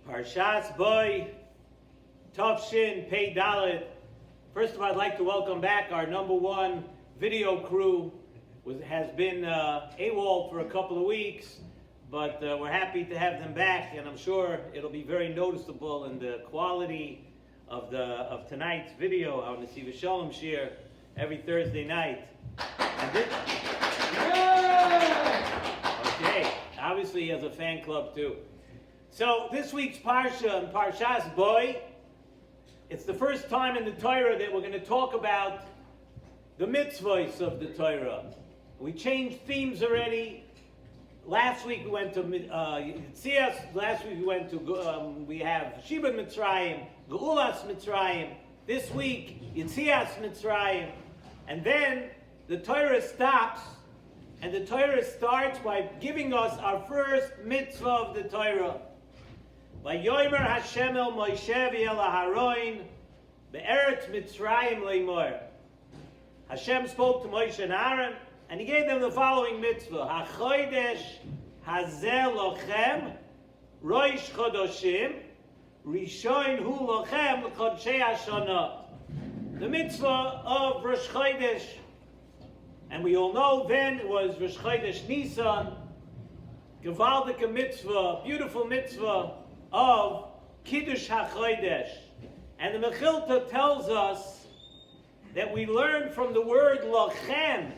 Parshas Boy, Tov Pei Dalet. First of all, I'd like to welcome back our number one video crew. Has been AWOL for a couple of weeks, but we're happy to have them back, and I'm sure it'll be very noticeable in the quality of tonight's video on the Nesivos Shalom share every Thursday night. Okay, obviously he has a fan club too. So this week's Parsha, in Parshas Boy, it's the first time in the Torah that we're going to talk about the mitzvahs of the Torah. We changed themes already. Last week we went to Yitzias. Last week we went to, we have Shibud Mitzrayim, Geulas Mitzrayim. This week, Yitzias Mitzrayim. And then the Torah stops, and the Torah starts by giving us our first mitzvah of the Torah. Vayomer Hashem el Moshe v'el Aharon be'eretz Mitzrayim le'mor. Hashem spoke to Moshe and Aaron, and he gave them the following mitzvah: HaChodesh hazeh lochem roish chodoshim rishon hu lochem l'chodshei hashana. The mitzvah of Rosh Chodesh, and we all know then it was Rosh Chodesh Nisan, gewaldige mitzvah, beautiful mitzvah of Kiddush HaChodesh. And the Mechilta tells us that we learn from the word lochem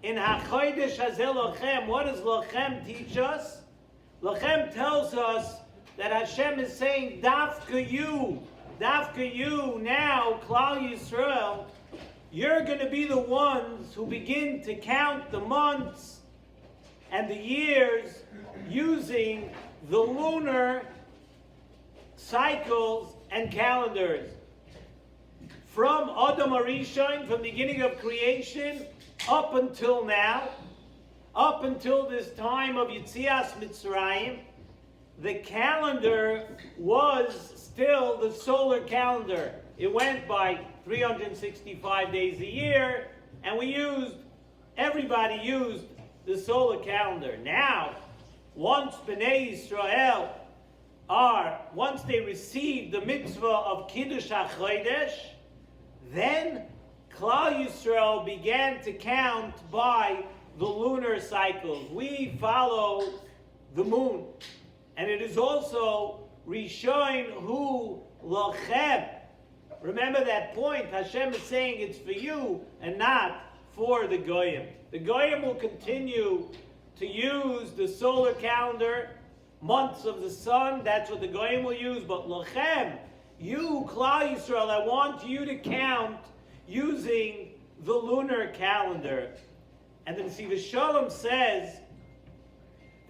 in HaChodesh Hazeh lochem. What does lochem teach us? Lochem tells us that Hashem is saying, Dafka you now, Klal Yisrael, you're going to be the ones who begin to count the months and the years using the lunar cycles and calendars. From Adam Arishon, from the beginning of creation, up until now, up until this time of Yitzias Mitzrayim, the calendar was still the solar calendar. It went by 365 days a year, and everybody used the solar calendar. Now, once Bnei Yisrael once they received the mitzvah of Kiddush HaChodesh, then Klal Yisrael began to count by the lunar cycles. We follow the moon. And it is also Rishon Hu Lochem. Remember that point. Hashem is saying it's for you and not for the Goyim. The Goyim will continue to use the solar calendar, months of the sun. That's what the Goyim will use. But Lochem, you, Klal Yisrael, I want you to count using the lunar calendar. And the Nesivos Shalom says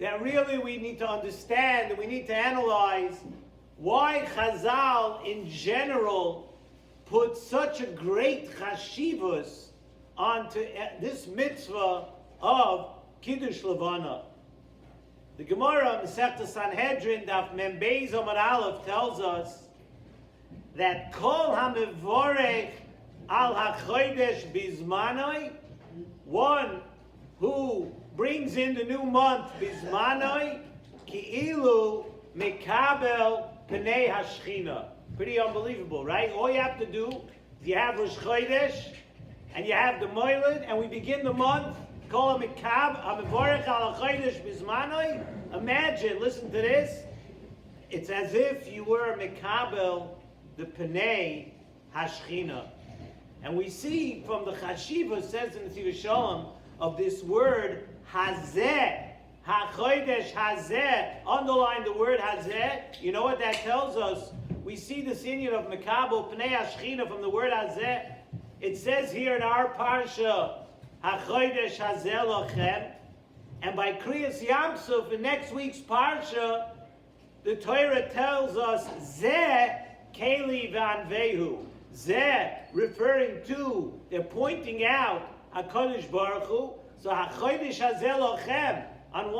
that really we need to understand and we need to analyze why Chazal in general put such a great chashivus onto this mitzvah of Kiddush Levana. The Gemara, Masechta Sanhedrin, Daf Mem Beis Amud Aleph, tells us that Kol HaMevorech Al HaChodesh Bizmanoi, one who brings in the new month Bizmanoi, Ki'ilu Mekabel Pnei Hashchina. Pretty unbelievable, right? All you have to do is you have Rosh Chodesh and you have the Moiled, and we begin the month. Kol HaMevorech Al HaChodesh Bizmanoi. Imagine, listen to this. It's as if you were Mekabel the Pnei Hashchina. And we see from the Chashiva, says in the Nesivos Shalom, of this word Hazeh, HaChodesh Hazeh, underline the word Hazeh. You know what that tells us? We see this union of Mekabel Pnei Hashchina from the word Hazeh. It says here in our Parsha, HaChodesh Hazeh Lochem. And by Kriyas Yamsuf, in next week's Parsha, the Torah tells us Zeh Keli V'Anvehu. Zeh, referring to, they're pointing out HaKadosh Baruch Hu. So HaChodesh Hazeh Lochem on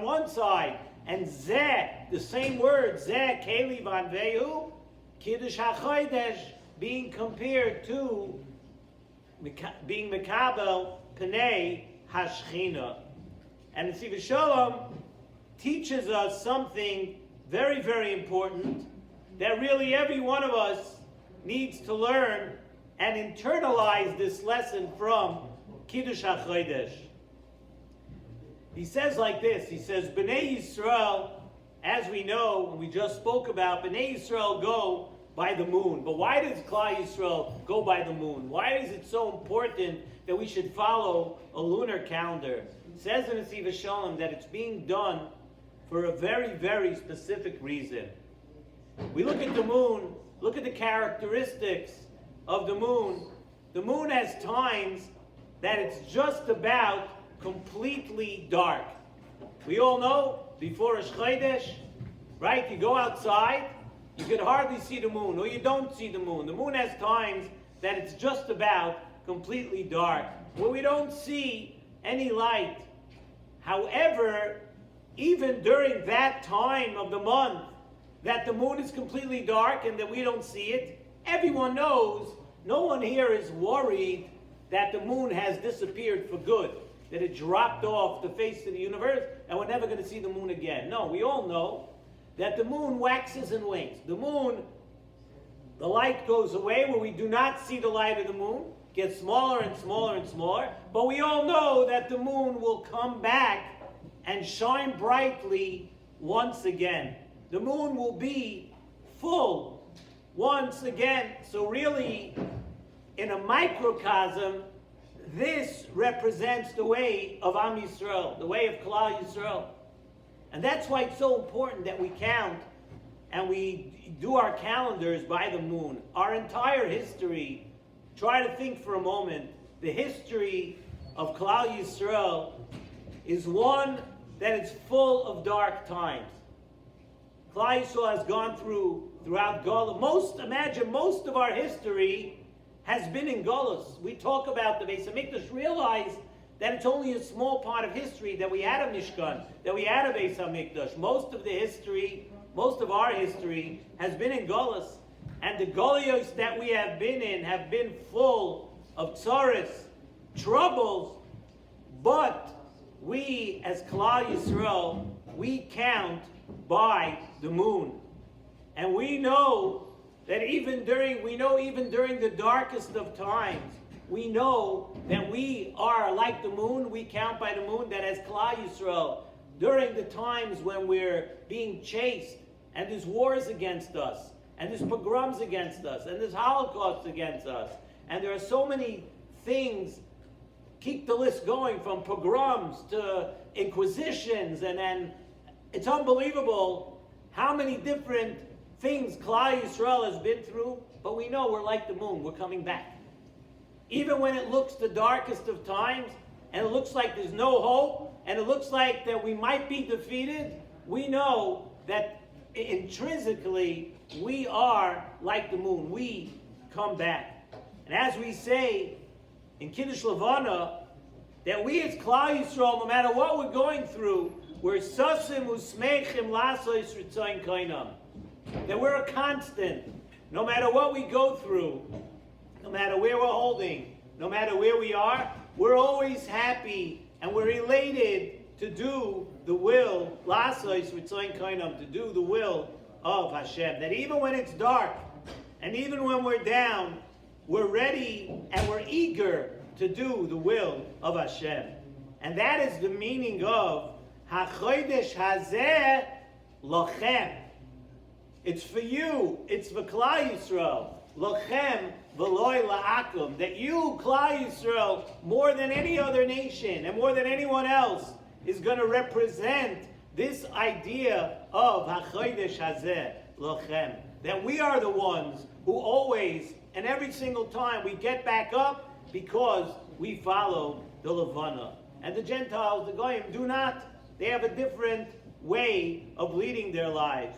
one side, and Zeh, the same word, Zeh Keli V'Anvehu, Kiddush HaChodesh being compared to being Mekabel Pnei Hashchina. And the Nesivos Shalom teaches us something very, very important, that really every one of us needs to learn and internalize this lesson from Kiddush HaChodesh. He says like this, he says, B'nai Yisrael, as we know, and we just spoke about, B'nai Yisrael go by the moon. But why does Klal Yisrael go by the moon? Why is it so important that we should follow a lunar calendar? It says in Nesivos Shalom that it's being done for a very, very specific reason. We look at the moon, look at the characteristics of the moon. The moon has times that it's just about completely dark. We all know, before Rosh Chodesh, right, you go outside, you can hardly see the moon, or you don't see the moon. The moon has times that it's just about completely dark, where we don't see any light. However, even during that time of the month, that the moon is completely dark and that we don't see it, everyone knows, no one here is worried that the moon has disappeared for good, that it dropped off the face of the universe and we're never going to see the moon again. No, we all know that the moon waxes and wanes. The moon, the light goes away where we do not see the light of the moon, gets smaller and smaller and smaller, but we all know that the moon will come back and shine brightly once again. The moon will be full once again. So really, in a microcosm, this represents the way of Am Yisrael, the way of Klal Yisrael. And that's why it's so important that we count and we do our calendars by the moon. Our entire history, try to think for a moment, the history of Klal Yisrael is one that is full of dark times. Klal Yisrael has gone throughout Golus. Imagine most of our history has been in Golus. We talk about the Beis HaMikdash, realize that it's only a small part of history, that we had a Mishkan, that we had a Beis HaMikdash. Most of our history has been in Golus. And the Golios that we have been in have been full of tzaros, troubles. But we, as Klal Yisrael, we count by the moon. And we know that even during the darkest of times, we know that we are like the moon. We count by the moon, that as Klal Yisrael, during the times when we're being chased, and there's wars against us, and there's pogroms against us, and there's holocausts against us, and there are so many things, keep the list going, from pogroms to inquisitions, and then it's unbelievable how many different things Klal Yisrael has been through, but we know we're like the moon, we're coming back. Even when it looks the darkest of times, and it looks like there's no hope, and it looks like that we might be defeated, we know that intrinsically we are like the moon. We come back. And as we say in Kiddush Levana, that we as Klal Yisrael, no matter what we're going through, we're sasim usmeichim lasos ritzayin kainam. That we're a constant. No matter what we go through, no matter where we're holding, no matter where we are, we're always happy and we're elated to do the will, lasos ritzayin kainam, to do the will of Hashem. That even when it's dark and even when we're down, we're ready and we're eager to do the will of Hashem. And that is the meaning of HaChodesh Hazeh Lochem. It's for you. It's for Klal Yisrael. Lochem v'loy la'akum. That you, Klal Yisrael, more than any other nation and more than anyone else, is going to represent this idea of HaChodesh Hazeh Lochem. That we are the ones who always and every single time we get back up because we follow the Levana. And the Gentiles, the Goyim, do not. They have a different way of leading their lives.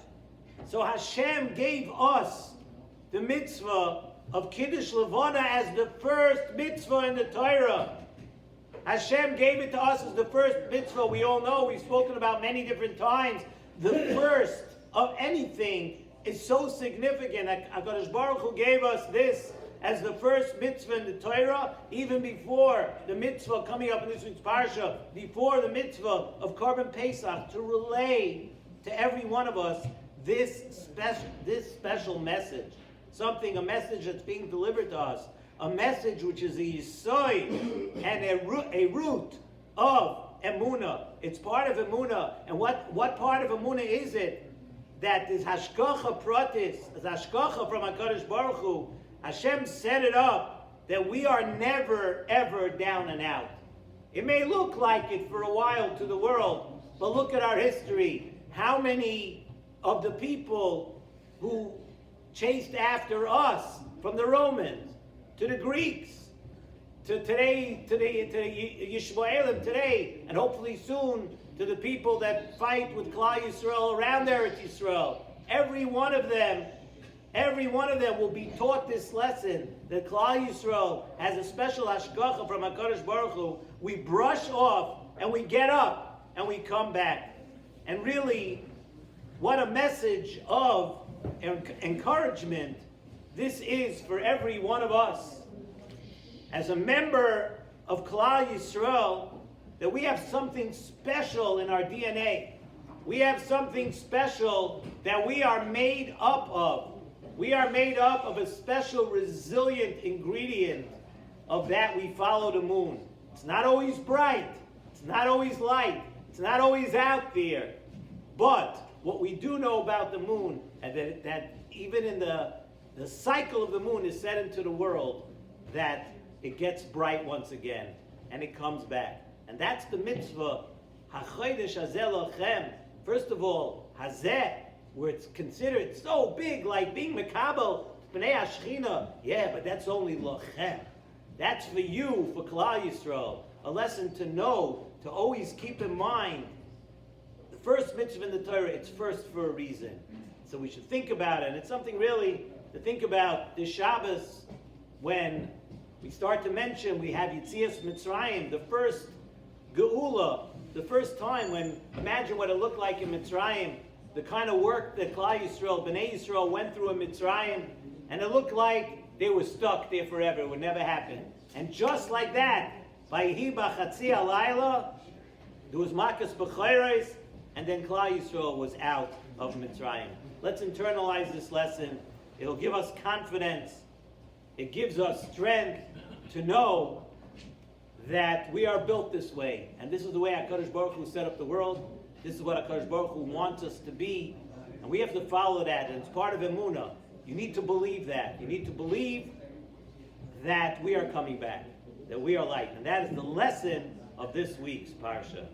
So Hashem gave us the mitzvah of Kiddush Levana as the first mitzvah in the Torah. Hashem gave it to us as the first mitzvah. We all know, we've spoken about many different times, the first of anything is so significant. HaKadosh Baruch Hu gave us this as the first mitzvah in the Torah, even before the mitzvah coming up in this week's parsha, before the mitzvah of Korban Pesach, to relay to every one of us this special message, a message that's being delivered to us, a message which is a yisoid and a root of Emunah. It's part of Emunah. And what part of Emunah is it? That is hashgacha pratis, is hashgacha from HaKadosh Baruch Hu. Hashem set it up that we are never, ever down and out. It may look like it for a while to the world, but look at our history. How many of the people who chased after us, from the Romans to the Greeks, to today, to Yishmaelim today, and hopefully soon to the people that fight with Klal Yisrael around Eretz Yisrael. Every one of them will be taught this lesson that Klal Yisrael has a special hashgacha from HaKadosh Baruch Hu. We brush off and we get up and we come back. And really, what a message of encouragement this is for every one of us. As a member of Klal Yisrael, that we have something special in our DNA. We have something special that we are made up of. We are made up of a special resilient ingredient of that we follow the moon. It's not always bright. It's not always light. It's not always out there. But what we do know about the moon, and that even in the cycle of the moon is set into the world, that it gets bright once again, and it comes back. And that's the mitzvah, HaChodesh Hazeh Lochem. First of all, Hazeh, where it's considered so big, like being Mekabel, B'nei HaShechina. Yeah, but that's only Lochem. That's for you, for Klal Yisrael. A lesson to know, to always keep in mind. The first mitzvah in the Torah, it's first for a reason. So we should think about it. And it's something really to think about this Shabbos when we start to mention we have Yetzias Mitzrayim, the first Geula, the first time when, imagine what it looked like in Mitzrayim, the kind of work that Klal Yisrael, B'nai Yisrael went through in Mitzrayim, and it looked like they were stuck there forever. It would never happen. And just like that, Vayihi B'chatzi Alayla, there was Makas B'chayres, and then Klal Yisrael was out of Mitzrayim. Let's internalize this lesson. It'll give us confidence. It gives us strength to know that we are built this way. And this is the way HaKadosh Baruch Hu set up the world. This is what HaKadosh Baruch Hu wants us to be. And we have to follow that. And it's part of Emunah. You need to believe that. You need to believe that we are coming back. That we are light. And that is the lesson of this week's Parsha.